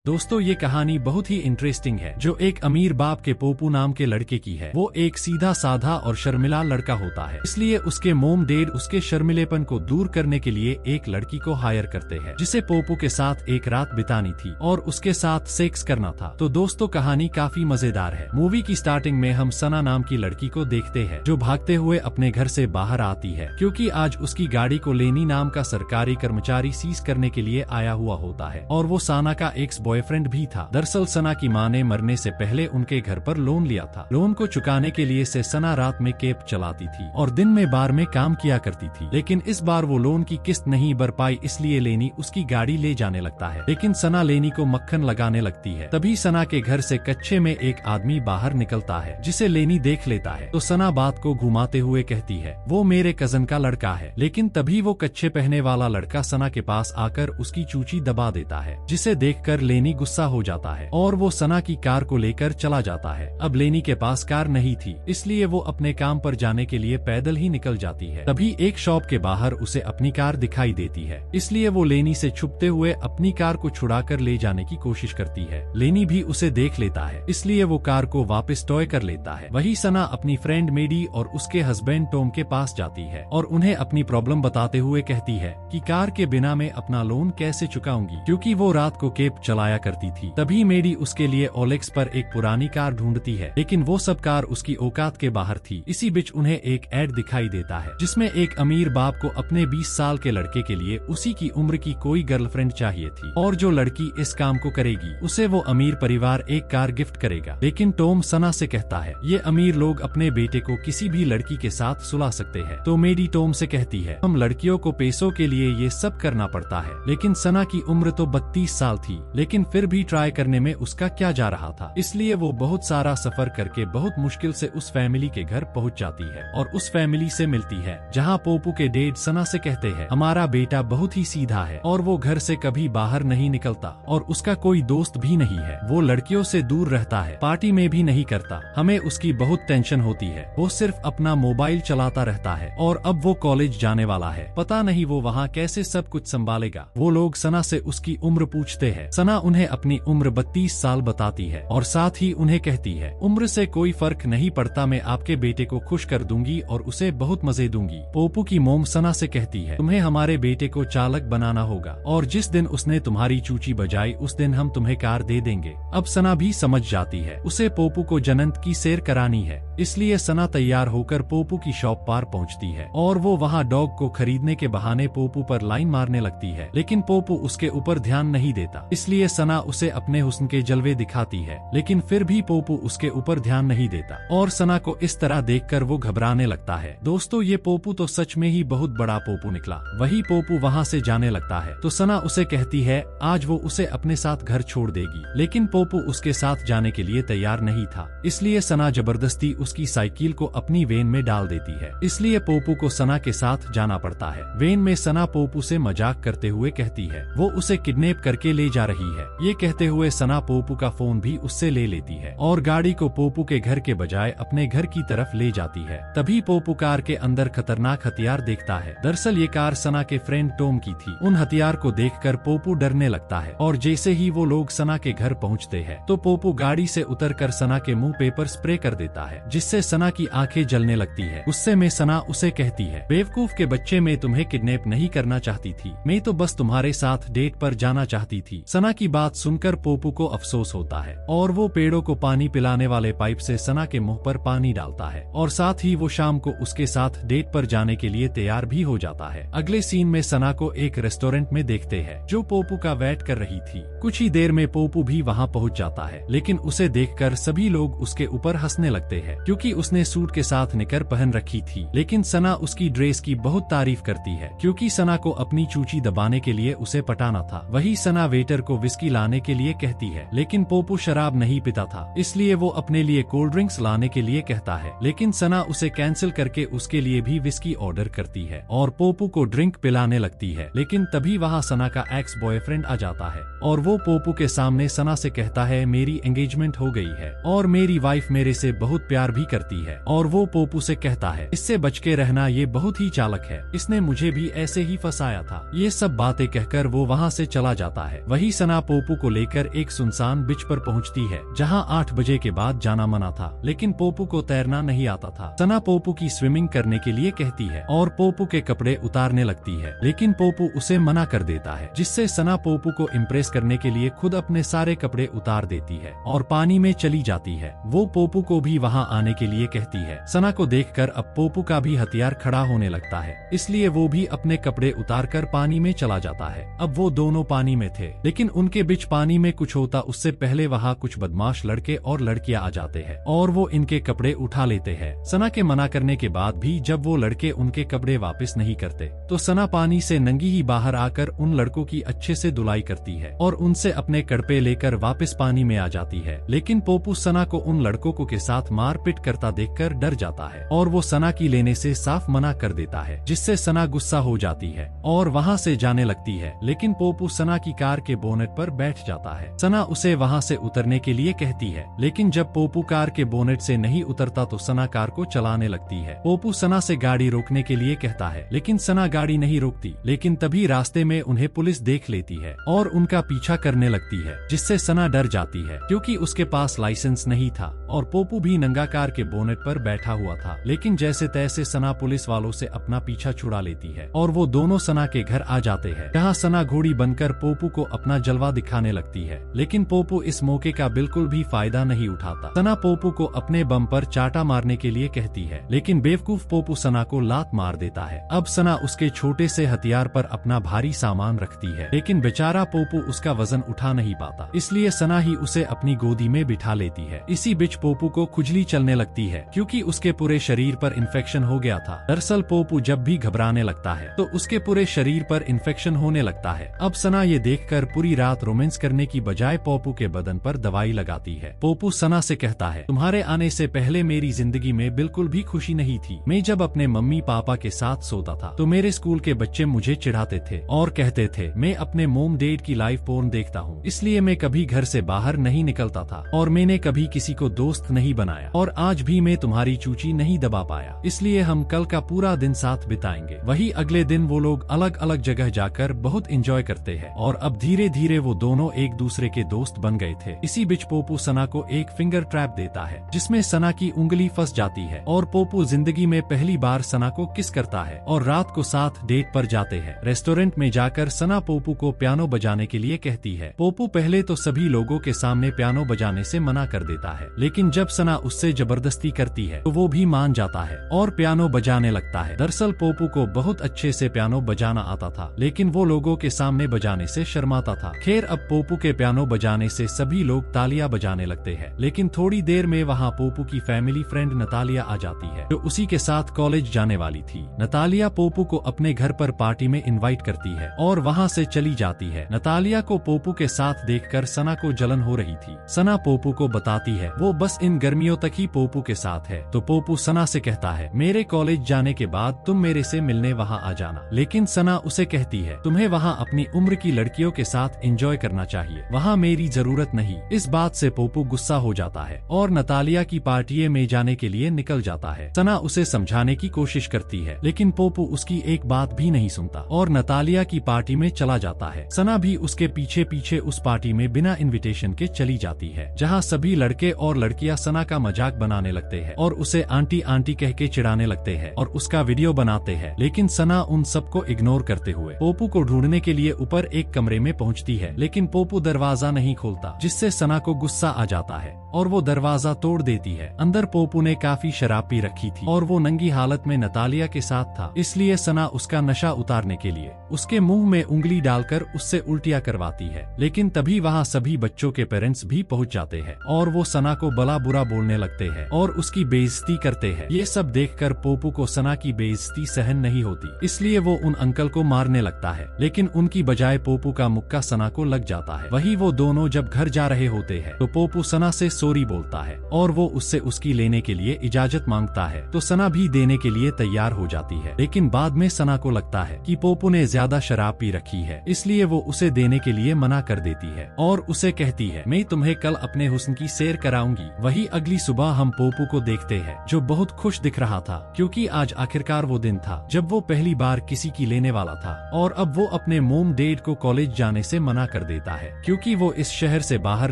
दोस्तों ये कहानी बहुत ही इंटरेस्टिंग है, जो एक अमीर बाप के पोपू नाम के लड़के की है। वो एक सीधा साधा और शर्मिला लड़का होता है, इसलिए उसके मोम डैड उसके शर्मिलेपन को दूर करने के लिए एक लड़की को हायर करते हैं, जिसे पोपू के साथ एक रात बितानी थी और उसके साथ सेक्स करना था। तो दोस्तों कहानी काफी मजेदार है। मूवी की स्टार्टिंग में हम सना नाम की लड़की को देखते हैं, जो भागते हुए अपने घर से बाहर आती है, क्योंकि आज उसकी गाड़ी को लेनी नाम का सरकारी कर्मचारी सीज करने के लिए आया हुआ होता है, और वो सना का एक्स बॉयफ्रेंड भी था। दरअसल सना की मां ने मरने से पहले उनके घर पर लोन लिया था। लोन को चुकाने के लिए से सना रात में कैब चलाती थी और दिन में बार में काम किया करती थी, लेकिन इस बार वो लोन की किस्त नहीं भर पाई, इसलिए लेनी उसकी गाड़ी ले जाने लगता है। लेकिन सना लेनी को मक्खन लगाने लगती है। तभी सना के घर से कच्चे में एक आदमी बाहर निकलता है, जिसे लेनी देख लेता है। तो सना बात को घुमाते हुए कहती है, वो मेरे कजन का लड़का है। लेकिन तभी वो कच्चे पहने वाला लड़का सना के पास आकर उसकी चूची दबा देता है, जिसे देखकर लेनी गुस्सा हो जाता है और वो सना की कार को लेकर चला जाता है। अब लेनी के पास कार नहीं थी, इसलिए वो अपने काम पर जाने के लिए पैदल ही निकल जाती है। तभी एक शॉप के बाहर उसे अपनी कार दिखाई देती है, इसलिए वो लेनी से छुपते हुए अपनी कार को छुड़ाकर ले जाने की कोशिश करती है। लेनी भी उसे देख लेता है, इसलिए वो कार को वापस टॉय कर लेता है। वही सना अपनी फ्रेंड मेडी और उसके हस्बैंड टॉम के पास जाती है और उन्हें अपनी प्रॉब्लम बताते हुए कहती है कि कार के बिना मैं अपना लोन कैसे चुकाऊंगी, क्योंकि वो रात को कैब चलाया करती थी। तभी मेडी उसके लिए ओलेक्स पर एक पुरानी कार ढूंढती है, लेकिन वो सब कार उसकी औकात के बाहर थी। इसी बीच उन्हें एक एड दिखाई देता है, जिसमें एक अमीर बाप को अपने 20 साल के लड़के के लिए उसी की उम्र की कोई गर्लफ्रेंड चाहिए थी, और जो लड़की इस काम को करेगी उसे वो अमीर परिवार एक कार गिफ्ट करेगा। लेकिन टॉम सना से कहता है, ये अमीर लोग अपने बेटे को किसी भी लड़की के साथ सुला सकते हैं। तो मेडी टॉम से कहती है, हम लड़कियों को पैसों के लिए ये सब करना पड़ता है। लेकिन सना की उम्र तो 32 साल थी, लेकिन फिर भी ट्राई करने में उसका क्या जा रहा था, इसलिए वो बहुत सारा सफर करके बहुत मुश्किल से उस फैमिली के घर पहुंच जाती है और उस फैमिली से मिलती है, जहां पोपू के डैड सना से कहते हैं, हमारा बेटा बहुत ही सीधा है और वो घर से कभी बाहर नहीं निकलता और उसका कोई दोस्त भी नहीं है। वो लड़कियों से दूर रहता है, पार्टी में भी नहीं करता। हमें उसकी बहुत टेंशन होती है, वो सिर्फ अपना मोबाइल चलाता रहता है और अब वो कॉलेज जाने वाला है, पता नहीं वो वहाँ कैसे सब कुछ संभालेगा। वो लोग सना से उसकी उम्र पूछते हैं। सना उन्हें अपनी उम्र 32 साल बताती है और साथ ही उन्हें कहती है, उम्र से कोई फर्क नहीं पड़ता, मैं आपके बेटे को खुश कर दूंगी और उसे बहुत मजे दूंगी। पोपू की मोम सना से कहती है, तुम्हें हमारे बेटे को चालक बनाना होगा और जिस दिन उसने तुम्हारी चूची बजाई उस दिन हम तुम्हें कार दे देंगे। अब सना भी समझ जाती है, उसे पोपू को जन्नत की सैर करानी है, इसलिए सना तैयार होकर पोपू की शॉप पर पहुंचती है और वो वहाँ डॉग को खरीदने के बहाने पोपू पर लाइन मारने लगती है। लेकिन पोपू उसके ऊपर ध्यान नहीं देता, इसलिए सना उसे अपने हुस्न के जलवे दिखाती है, लेकिन फिर भी पोपू उसके ऊपर ध्यान नहीं देता और सना को इस तरह देखकर वो घबराने लगता है। दोस्तों ये पोपू तो सच में ही बहुत बड़ा पोपू निकला। वही पोपू वहाँ से जाने लगता है तो सना उसे कहती है आज वो उसे अपने साथ घर छोड़ देगी, लेकिन पोपू उसके साथ जाने के लिए तैयार नहीं था, इसलिए सना जबरदस्ती उसकी साइकिल को अपनी वैन में डाल देती है, इसलिए पोपू को सना के साथ जाना पड़ता है। वैन में सना पोपू से मजाक करते हुए कहती है वो उसे किडनैप करके ले जा रही है। ये कहते हुए सना पोपू का फोन भी उससे ले लेती है और गाड़ी को पोपू के घर के बजाय अपने घर की तरफ ले जाती है। तभी पोपू कार के अंदर खतरनाक हथियार देखता है। दरअसल ये कार सना के फ्रेंड टॉम की थी। उन हथियार को देखकर पोपू डरने लगता है और जैसे ही वो लोग सना के घर पहुंचते हैं तो पोपू गाड़ी से उतरकर सना के मुंह पेपर स्प्रे कर देता है, जिससे सना की आंखें जलने लगती है। गुस्से में सना उसे कहती है, बेवकूफ के बच्चे, मैं तुम्हें किडनैप नहीं करना चाहती थी, मैं तो बस तुम्हारे साथ डेट पर जाना चाहती थी। सना की बात सुनकर पोपू को अफसोस होता है और वो पेड़ों को पानी पिलाने वाले पाइप से सना के मुंह पर पानी डालता है और साथ ही वो शाम को उसके साथ डेट पर जाने के लिए तैयार भी हो जाता है। अगले सीन में सना को एक रेस्टोरेंट में देखते हैं, जो पोपू का वेट कर रही थी। कुछ ही देर में पोपू भी वहाँ पहुँच जाता है, लेकिन उसे देखकर सभी लोग उसके ऊपर हंसने लगते हैं, क्योंकि उसने सूट के साथ निकर पहन रखी थी। लेकिन सना उसकी ड्रेस की बहुत तारीफ करती है, क्योंकि सना को अपनी चूची दबाने के लिए उसे पटाना था। वही सना वेटर को विस्की लाने के लिए कहती है, लेकिन पोपू शराब नहीं पीता था, इसलिए वो अपने लिए कोल्ड ड्रिंक्स लाने के लिए कहता है। लेकिन सना उसे कैंसिल करके उसके लिए भी विस्की ऑर्डर करती है और पोपू को ड्रिंक पिलाने लगती है। लेकिन तभी वहाँ सना का एक्स बॉयफ्रेंड आ जाता है और वो पोपू के सामने सना से कहता है, मेरी एंगेजमेंट हो गई है और मेरी वाइफ मेरे से बहुत प्यार भी करती है। और वो पोपू से कहता है, इससे बच के रहना, ये बहुत ही चालक है, इसने मुझे भी ऐसे ही फंसाया था। ये सब बातें कहकर वो वहाँ से चला जाता है। वही सना पोपू को लेकर एक सुनसान बीच पर पहुंचती है जहां 8 बजे के बाद जाना मना था, लेकिन पोपू को तैरना नहीं आता था। सना पोपू की स्विमिंग करने के लिए कहती है और पोपू के कपड़े उतारने लगती है, लेकिन पोपू उसे मना कर देता है, जिससे सना पोपू को इम्प्रेस करने के लिए खुद अपने सारे कपड़े उतार देती है और पानी में चली जाती है। वो पोपू को भी वहाँ आने के लिए कहती है। सना को देखकर अब पोपू का भी हथियार खड़ा होने लगता है, इसलिए वो भी अपने कपड़े उतारकर पानी में चला जाता है। अब वो दोनों पानी में थे, लेकिन उनके बीच पानी में कुछ होता उससे पहले वहाँ कुछ बदमाश लड़के और लड़कियां आ जाते हैं और वो इनके कपड़े उठा लेते हैं। सना के मना करने के बाद भी जब वो लड़के उनके कपड़े वापस नहीं करते तो सना पानी से नंगी ही बाहर आकर उन लड़कों की अच्छे से धुलाई करती है और उनसे अपने कड़पे लेकर वापस पानी में आ जाती है। लेकिन पोपू सना को उन लड़कों को के साथ मारपीट करता देखकर डर जाता है और वो सना की लेने से साफ मना कर देता है, जिससे सना गुस्सा हो जाती है और वहाँ से जाने लगती है। लेकिन पोपू सना की कार के बोनेट पर बैठ जाता है। सना उसे वहाँ से उतरने के लिए कहती है, लेकिन जब पोपू कार के बोनेट से नहीं उतरता तो सना कार को चलाने लगती है। पोपू सना से गाड़ी रोकने के लिए कहता है, लेकिन सना गाड़ी नहीं रोकती। लेकिन तभी रास्ते में उन्हें पुलिस देख लेती है और उनका पीछा करने लगती है, जिससे सना डर जाती है क्योंकि उसके पास लाइसेंस नहीं था और पोपू भी नंगा कार के बोनेट पर बैठा हुआ था। लेकिन जैसे तैसे सना पुलिस वालों से अपना पीछा छुड़ा लेती है और वो दोनों सना के घर आ जाते हैं, जहाँ सना घोड़ी बनकर पोपू को अपना जलवा दिखाने लगती है। लेकिन पोपू इस मौके का बिल्कुल भी फायदा नहीं उठाता। सना पोपू को अपने बम पर चाटा मारने के लिए कहती है, लेकिन बेवकूफ पोपू सना को लात मार देता है। अब सना उसके छोटे से हथियार पर अपना भारी सामान रखती है, लेकिन बेचारा पोपू उसका वजन उठा नहीं पाता, इसलिए सना ही उसे अपनी गोदी में बिठा लेती है। इसी बीच पोपू को खुजली चलने लगती है क्योंकि उसके पूरे शरीर पर इन्फेक्शन हो गया था। दरअसल पोपू जब भी घबराने लगता है तो उसके पूरे शरीर पर इन्फेक्शन होने लगता है। अब सना ये देखकर पूरी रात रोमांस करने की बजाय पोपू के बदन पर दवाई लगाती है। पोपू सना से कहता है, तुम्हारे आने से पहले मेरी जिंदगी में बिल्कुल भी खुशी नहीं थी। मैं जब अपने मम्मी पापा के साथ सोता था तो मेरे स्कूल के बच्चे मुझे चिढ़ाते थे और कहते थे मैं अपने मोम डैड की लाइव पोर्न देखता हूँ, इसलिए मैं कभी घर से बाहर नहीं निकलता था और मैंने कभी किसी को दोस्त नहीं बनाया और आज भी मैं तुम्हारी चूची नहीं दबा पाया, इसलिए हम कल का पूरा दिन साथ बिताएंगे। वही अगले दिन वो लोग अलग अलग जगह जाकर बहुत एंजॉय करते हैं और अब धीरे धीरे वो दोनों एक दूसरे के दोस्त बन गए थे। इसी बीच पोपू सना को एक फिंगर ट्रैप देता है जिसमें सना की उंगली फंस जाती है और पोपू जिंदगी में पहली बार सना को किस करता है और रात को साथ डेट पर जाते हैं। रेस्टोरेंट में जाकर सना पोपू को पियानो बजाने के लिए कहती है। पोपू पहले तो सभी लोगों के सामने पियानो बजाने से मना कर देता है, लेकिन जब सना उससे जबरदस्ती करती है तो वो भी मान जाता है और पियानो बजाने लगता है। दरअसल पोपू को बहुत अच्छे से पियानो बजाना आता था, लेकिन वो लोगों के सामने बजाने से शर्माता था। खैर अब पोपू के पियानो बजाने से सभी लोग तालियां बजाने लगते हैं, लेकिन थोड़ी देर में वहाँ पोपू की फैमिली फ्रेंड नतालिया आ जाती है जो उसी के साथ कॉलेज जाने वाली थी। नतालिया पोपू को अपने घर पर पार्टी में इनवाइट करती है और वहाँ से चली जाती है। नतालिया को पोपू के साथ देखकर सना को जलन हो रही थी। सना पोपू को बताती है वो बस इन गर्मियों तक ही पोपू के साथ है, तो पोपू सना से कहता है मेरे कॉलेज जाने के बाद तुम मेरे से मिलने वहाँ आ जाना। लेकिन सना उसे कहती है तुम्हें वहाँ अपनी उम्र की लड़कियों के साथ एंजॉय करना चाहिए, वहाँ मेरी जरूरत नहीं। इस बात से पोपू गुस्सा हो जाता है और नतालिया की पार्टी में जाने के लिए निकल जाता है। सना उसे समझाने की कोशिश करती है, लेकिन पोपू उसकी एक बात भी नहीं सुनता और नतालिया की पार्टी में चला जाता है। सना भी उसके पीछे पीछे उस पार्टी में बिना इनविटेशन के चली जाती है, जहाँ सभी लड़के और लड़कियां सना का मजाक बनाने लगते हैं और उसे आंटी आंटी कह के चिढ़ाने लगते हैं और उसका वीडियो बनाते हैं। लेकिन सना उन सबको इग्नोर करते हुए पोपू को ढूंढने के लिए ऊपर एक कमरे में पहुंचती है, लेकिन पोपू दरवाजा नहीं खोलता, जिससे सना को गुस्सा आ जाता है और वो दरवाजा तोड़ देती है। अंदर पोपू ने काफी शराब पी रखी थी और वो नंगी हालत में नतालिया के साथ था, इसलिए सना उसका नशा उतारने के लिए उसके मुंह में उंगली डालकर उससे उल्टियां करवाती है। लेकिन तभी वहाँ सभी बच्चों के पेरेंट्स भी पहुँच जाते हैं और वो सना को भला बुरा बोलने लगते हैं और उसकी बेइज्जती करते हैं। ये सब देखकर पोपू को सना की बेइज्जती सहन नहीं होती, इसलिए वो उन अंकल को मारने लगता है, लेकिन उनकी बजाय पोपू का मुक्का सना को लग जाता है। वही वो दोनों जब घर जा रहे होते हैं तो पोपू सना से सॉरी बोलता है और वो उससे उसकी लेने के लिए इजाजत मांगता है, तो सना भी देने के लिए तैयार हो जाती है। लेकिन बाद में सना को लगता है कि पोपू ने ज्यादा शराब पी रखी है, इसलिए वो उसे देने के लिए मना कर देती है और उसे कहती है मैं तुम्हें कल अपने हुस्न की सैर कराऊंगी। वही अगली सुबह हम पोपू को देखते हैं जो बहुत खुश दिख रहा था, क्योंकि आज आखिरकार वो दिन था जब वो पहली बार किसी की लेने वाला था और अब वो अपने मोम डैड को कॉलेज जाने से मना कर देता है क्योंकि वो इस शहर से बाहर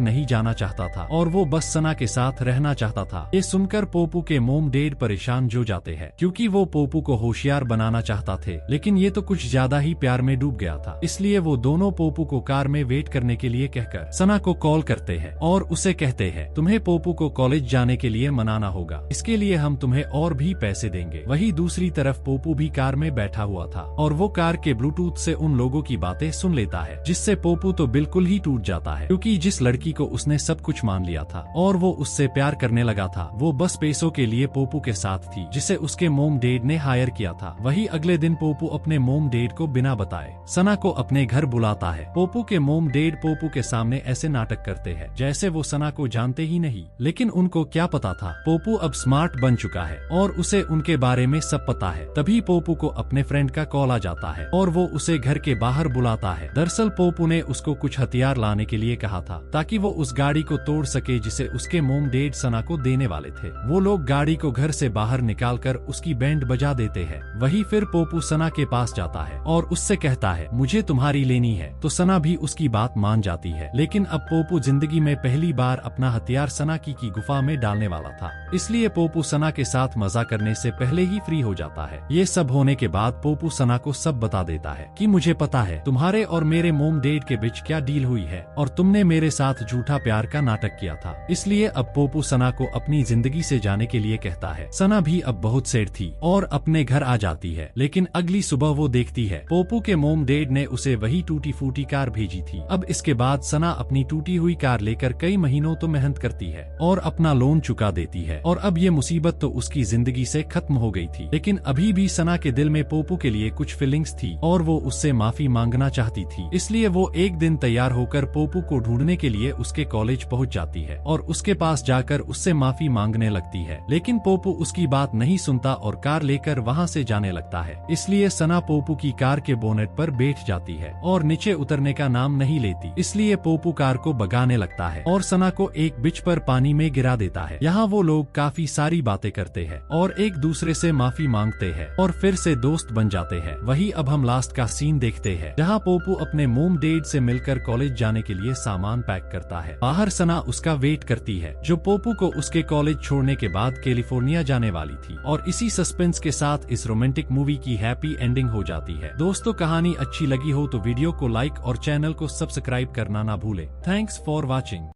नहीं जाना चाहता था और वो बस सना के साथ रहना चाहता था। ये सुनकर पोपू के मोम डैड परेशान हो जाते हैं क्योंकि वो पोपू को होशियार बनाना चाहता थे, लेकिन ये तो कुछ ज्यादा ही प्यार में डूब गया था। इसलिए वो दोनों पोपू को कार में वेट करने के लिए कहकर सना को कॉल करते हैं और उसे कहते हैं तुम्हें पोपू को कॉलेज जाने के लिए मनाना होगा, इसके लिए हम तुम्हें और भी पैसे देंगे। वही दूसरी तरफ पोपू भी कार में बैठा हुआ था और वो कार के ब्लूटूथ से उन लोगों की बातें सुन लेता है, जिससे पोपू तो बिल्कुल ही टूट जाता है क्योंकि जिस लड़की को उसने सब कुछ मान लिया था और वो उससे प्यार करने लगा था, वो बस पैसों के लिए पोपू के साथ थी जिसे उसके मोम डैड ने हायर किया था। वही अगले दिन पोपू अपने मोम डैड को बिना बताए सना को अपने घर बुलाता है। पोपू के मोम डैड पोपू के सामने ऐसे नाटक करते हैं जैसे वो सना को जानते ही नहीं, लेकिन उनको क्या पता था पोपू अब स्मार्ट बन चुका है और उसे उनके बारे में सब पता है। तभी पोपू को अपने फ्रेंड का कॉल आ जाता है और वो उसे घर के बाहर बुलाता है। दरअसल पोपू ने उसको कुछ हथियार लाने के लिए कहा था ताकि वो उस गाड़ी को तोड़ सके जिसे उसके मोम डैड सना को देने वाले थे। वो लोग गाड़ी को घर से बाहर निकालकर उसकी बैंड बजा देते हैं। वही फिर पोपू सना के पास जाता है और उससे कहता है मुझे तुम्हारी लेनी है, तो सना भी उसकी बात मान जाती है। लेकिन अब पोपू जिंदगी में पहली बार अपना हथियार सना की गुफा में डालने वाला था, इसलिए पोपू सना के साथ मजा करने से पहले ही फ्री हो जाता है। ये सब होने के बाद पोपू सना को सब बता देता है कि मुझे पता है तुम्हारे और मेरे मोम डैड के बीच क्या डील हुई है और तुमने मेरे साथ झूठा प्यार का नाटक किया था। इसलिए अब पोपू सना को अपनी जिंदगी से जाने के लिए कहता है। सना भी अब बहुत सैड थी और अपने घर आ जाती है, लेकिन अगली सुबह वो देखती है पोपू के मोम डैड ने उसे वही टूटी फूटी कार भेजी थी। अब इसके बाद सना अपनी टूटी हुई कार लेकर कई महीनों तो मेहनत करती है और अपना लोन चुका देती है और अब ये मुसीबत तो उसकी जिंदगी से खत्म हो गई थी। लेकिन अभी भी सना के दिल में पोपू के लिए कुछ फीलिंग्स थी और वो उससे माफी मांगना चाहती थी। इसलिए वो एक दिन तैयार होकर पोपू को ढूंढने के लिए उसके कॉलेज पहुंच जाती है और उसके पास जाकर उससे माफी मांगने लगती है, लेकिन पोपू उसकी बात नहीं सुनता और कार लेकर वहां से जाने लगता है। इसलिए सना पोपू की कार के बोनेट पर बैठ जाती है और नीचे उतरने का नाम नहीं लेती। इसलिए पोपू कार को भगाने लगता है और सना को एक बिच पर पानी में गिरा देता है। यहाँ वो लोग काफी सारी बातें करते हैं और एक दूसरे से माफी मांगते हैं और फिर से दोस्त बन जाते हैं। वही अब हम लास्ट का सीन देखते हैं जहाँ पोपू अपने मोम डैड से मिलकर कॉलेज जाने के लिए सामान पैक करता है। बाहर सना उसका वेट करती है जो पोपू को उसके कॉलेज छोड़ने के बाद कैलिफोर्निया जाने वाली थी और इसी सस्पेंस के साथ इस रोमांटिक मूवी की हैप्पी एंडिंग हो जाती है। दोस्तों कहानी अच्छी लगी हो तो वीडियो को लाइक और चैनल को सब्सक्राइब करना ना भूले। Thanks for watching.